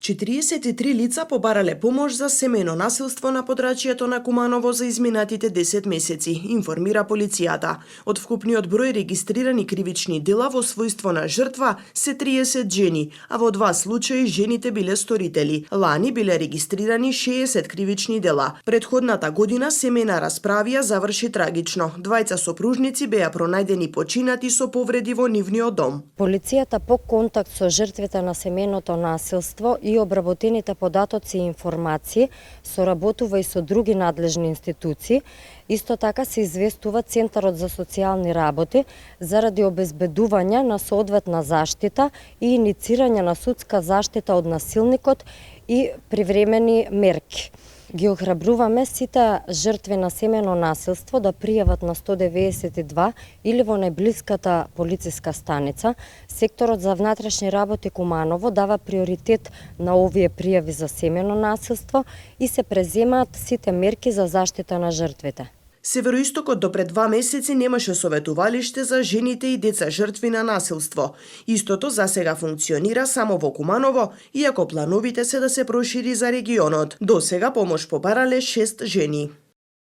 43 лица побарале помош за семејно насилство на подрачјето на Куманово за изминатите 10 месеци, информира полицијата. Од вкупниот број регистрирани кривични дела во својство на жртва се 30 жени, а во 2 случаи жените биле сторители. Лани биле регистрирани 60 кривични дела. Претходната година семејна расправија заврши трагично. Двајца сопружници беа пронајдени починати со повреди во нивниот дом. Полицијата по контакт со жртвите на семејното насилство и обработените податоци и информации соработува и со други надлежни институции. Исто така се известува Центарот за социјални работи заради обезбедување на соодветна заштита и иницирање на судска заштита од насилникот и привремени мерки. Ги охрабруваме сите жртви на семејно насилство да пријават на 192 или во најблиската полициска станица. Секторот за внатрешни работи Куманово дава приоритет на овие пријави за семејно насилство и се преземаат сите мерки за заштита на жртвите. Североистокот до пред 2 месеци немаше советувалиште за жените и деца жртви на насилство. Истото засега функционира само во Куманово, иако плановите се да се прошири за регионот. До сега помош побарале 6 жени.